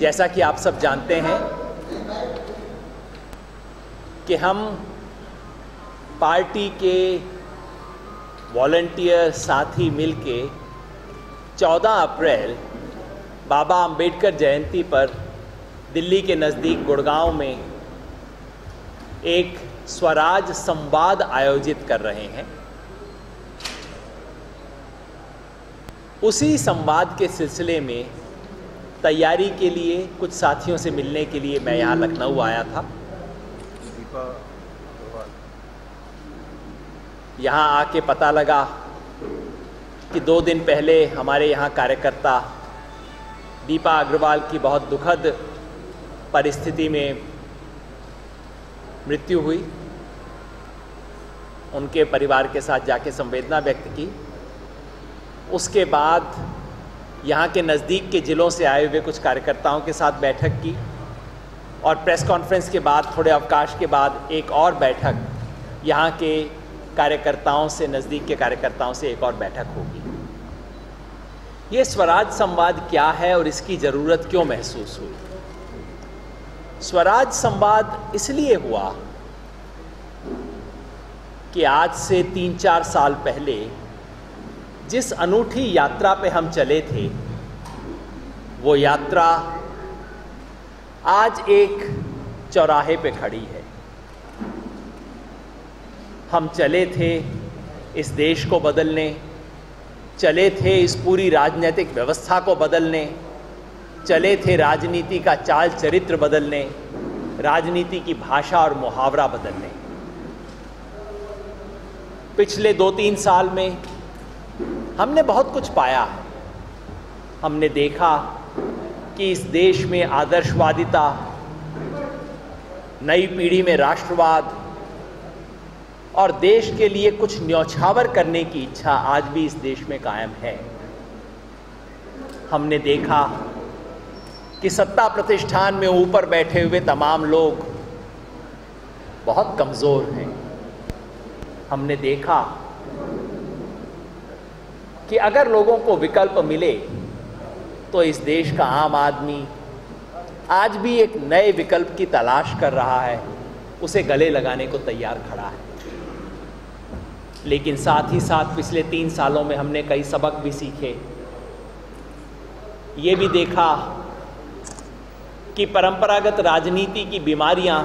जैसा कि आप सब जानते हैं कि हम पार्टी के वॉलंटियर साथी मिलके 14 अप्रैल बाबा अंबेडकर जयंती पर दिल्ली के नज़दीक गुड़गांव में एक स्वराज संवाद आयोजित कर रहे हैं। उसी संवाद के सिलसिले में तैयारी के लिए कुछ साथियों से मिलने के लिए मैं यहाँ लखनऊ आया था। यहाँ आके पता लगा कि 2 दिन पहले हमारे यहाँ कार्यकर्ता दीपा अग्रवाल की बहुत दुखद परिस्थिति में मृत्यु हुई। उनके परिवार के साथ जाके संवेदना व्यक्त की। उसके बाद यहाँ के नज़दीक के ज़िलों से आए हुए कुछ कार्यकर्ताओं के साथ बैठक की और प्रेस कॉन्फ्रेंस के बाद थोड़े अवकाश के बाद एक और बैठक यहाँ के कार्यकर्ताओं से, नज़दीक के कार्यकर्ताओं से एक और बैठक होगी। ये स्वराज संवाद क्या है और इसकी ज़रूरत क्यों महसूस हुई? स्वराज संवाद इसलिए हुआ कि आज से 3-4 साल पहले जिस अनूठी यात्रा पे हम चले थे, वो यात्रा आज एक चौराहे पे खड़ी है। हम चले थे इस देश को बदलने, चले थे इस पूरी राजनीतिक व्यवस्था को बदलने, चले थे राजनीति का चाल चरित्र बदलने, राजनीति की भाषा और मुहावरा बदलने। पिछले 2-3 साल में हमने बहुत कुछ पाया है। हमने देखा कि इस देश में आदर्शवादिता, नई पीढ़ी में राष्ट्रवाद और देश के लिए कुछ न्यौछावर करने की इच्छा आज भी इस देश में कायम है। हमने देखा कि सत्ता प्रतिष्ठान में ऊपर बैठे हुए तमाम लोग बहुत कमज़ोर हैं। हमने देखा कि अगर लोगों को विकल्प मिले तो इस देश का आम आदमी आज भी एक नए विकल्प की तलाश कर रहा है, उसे गले लगाने को तैयार खड़ा है। लेकिन साथ ही साथ पिछले 3 सालों में हमने कई सबक भी सीखे। ये भी देखा कि परंपरागत राजनीति की बीमारियां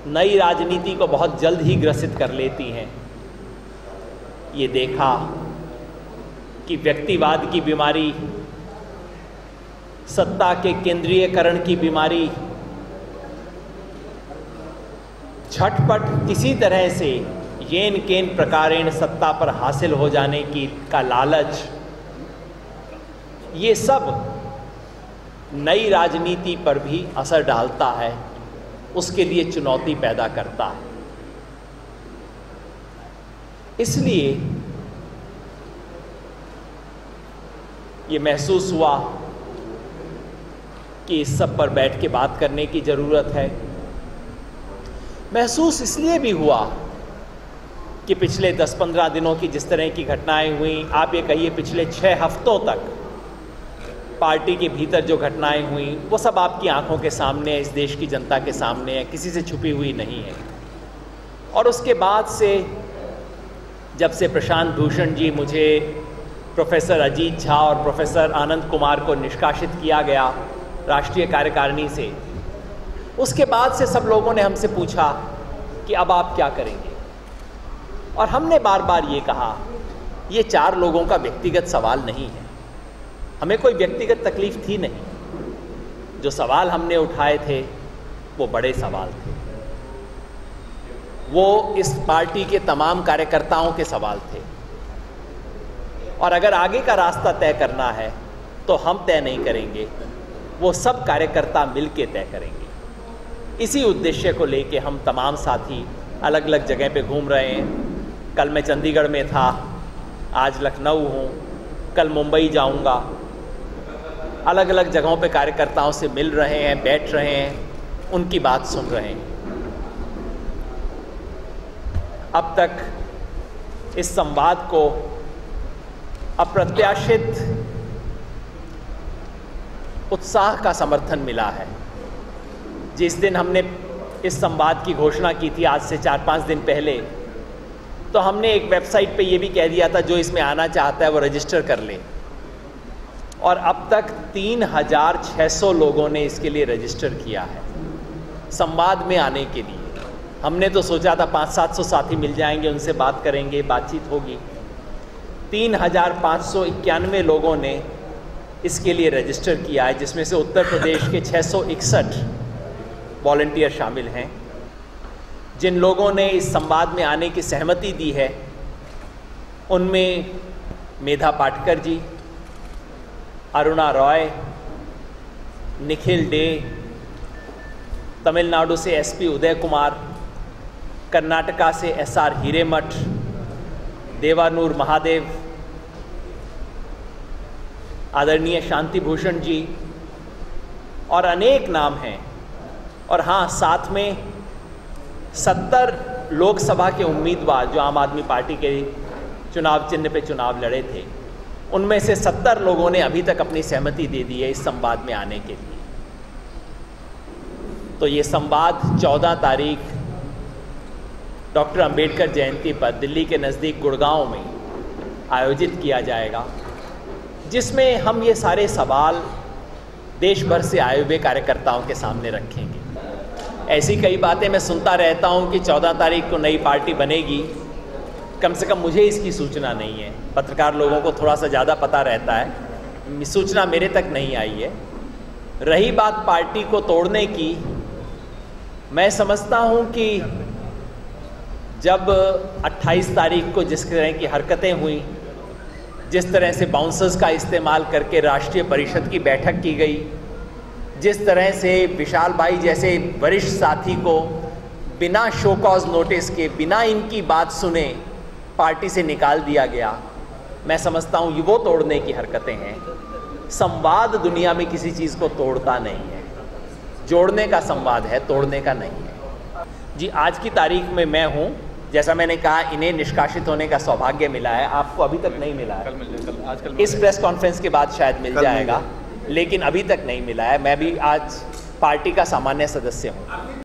नई राजनीति को बहुत जल्द ही ग्रसित कर लेती हैं। ये देखा कि व्यक्तिवाद की बीमारी, सत्ता के केंद्रीयकरण की बीमारी, झटपट किसी तरह से येन केन प्रकारेण सत्ता पर हासिल हो जाने की का लालच, ये सब नई राजनीति पर भी असर डालता है, उसके लिए चुनौती पैदा करता है। इसलिए ये महसूस हुआ कि इस सब पर बैठ के बात करने की ज़रूरत है। महसूस इसलिए भी हुआ कि पिछले 10-15 दिनों की जिस तरह की घटनाएं हुई, आप ये कहिए पिछले 6 हफ्तों तक पार्टी के भीतर जो घटनाएं हुई, वो सब आपकी आंखों के सामने है, इस देश की जनता के सामने है, किसी से छुपी हुई नहीं है। और उसके बाद से जब से प्रशांत भूषण जी, मुझे, प्रोफेसर अजीत झा और प्रोफेसर आनंद कुमार को निष्कासित किया गया राष्ट्रीय कार्यकारिणी से, उसके बाद से सब लोगों ने हमसे पूछा कि अब आप क्या करेंगे। और हमने बार बार ये कहा, ये 4 लोगों का व्यक्तिगत सवाल नहीं है। हमें कोई व्यक्तिगत तकलीफ थी नहीं। जो सवाल हमने उठाए थे वो बड़े सवाल थे, वो इस पार्टी के तमाम कार्यकर्ताओं के सवाल थे। और अगर आगे का रास्ता तय करना है तो हम तय नहीं करेंगे, वो सब कार्यकर्ता मिलके तय करेंगे। इसी उद्देश्य को लेके हम तमाम साथी अलग अलग जगह पे घूम रहे हैं। कल मैं चंडीगढ़ में था, आज लखनऊ हूँ, कल मुंबई जाऊँगा। अलग अलग जगहों पे कार्यकर्ताओं से मिल रहे हैं, बैठ रहे हैं, उनकी बात सुन रहे हैं। अब तक इस संवाद को अप्रत्याशित उत्साह का समर्थन मिला है। जिस दिन हमने इस संवाद की घोषणा की थी, आज से 4-5 दिन पहले, तो हमने एक वेबसाइट पे ये भी कह दिया था जो इसमें आना चाहता है वो रजिस्टर कर ले, और अब तक 3600 लोगों ने इसके लिए रजिस्टर किया है संवाद में आने के लिए। हमने तो सोचा था 500-700 साथी मिल जाएंगे, उनसे बात करेंगे, बातचीत होगी। 3591 लोगों ने इसके लिए रजिस्टर किया है, जिसमें से उत्तर प्रदेश के 661 वॉलंटियर शामिल हैं। जिन लोगों ने इस संवाद में आने की सहमति दी है उनमें मेधा पाटकर जी, अरुणा रॉय, निखिल डे, तमिलनाडु से एसपी उदय कुमार, कर्नाटका से एसआर हिरेमठ, देवानूर महादेव, आदरणीय शांति भूषण जी, और अनेक नाम हैं। और हाँ, साथ में 70 लोकसभा के उम्मीदवार जो आम आदमी पार्टी के चुनाव चिन्ह पे चुनाव लड़े थे, उनमें से 70 लोगों ने अभी तक अपनी सहमति दे दी है इस संवाद में आने के लिए। तो ये संवाद 14 तारीख डॉक्टर अंबेडकर जयंती पर दिल्ली के नज़दीक गुड़गांव में आयोजित किया जाएगा, जिसमें हम ये सारे सवाल देश भर से आए हुए कार्यकर्ताओं के सामने रखेंगे। ऐसी कई बातें मैं सुनता रहता हूँ कि 14 तारीख को नई पार्टी बनेगी, कम से कम मुझे इसकी सूचना नहीं है। पत्रकार लोगों को थोड़ा सा ज़्यादा पता रहता है, सूचना मेरे तक नहीं आई है। रही बात पार्टी को तोड़ने की, मैं समझता हूँ कि जब 28 तारीख को जिस तरह की हरकतें हुई, जिस तरह से बाउंसर्स का इस्तेमाल करके राष्ट्रीय परिषद की बैठक की गई, जिस तरह से विशाल भाई जैसे वरिष्ठ साथी को बिना शो कॉज नोटिस के, बिना इनकी बात सुने पार्टी से निकाल दिया गया, मैं समझता हूँ ये वो तोड़ने की हरकतें हैं। संवाद दुनिया में किसी चीज़ को तोड़ता नहीं है, जोड़ने का संवाद है, तोड़ने का नहीं है। जी, आज की तारीख में मैं हूँ, जैसा मैंने कहा, इन्हें निष्कासित होने का सौभाग्य मिला है, आपको अभी तक नहीं मिला है। इस प्रेस कॉन्फ्रेंस के बाद शायद मिल जाएगा, लेकिन अभी तक नहीं मिला है। मैं भी आज पार्टी का सामान्य सदस्य हूँ।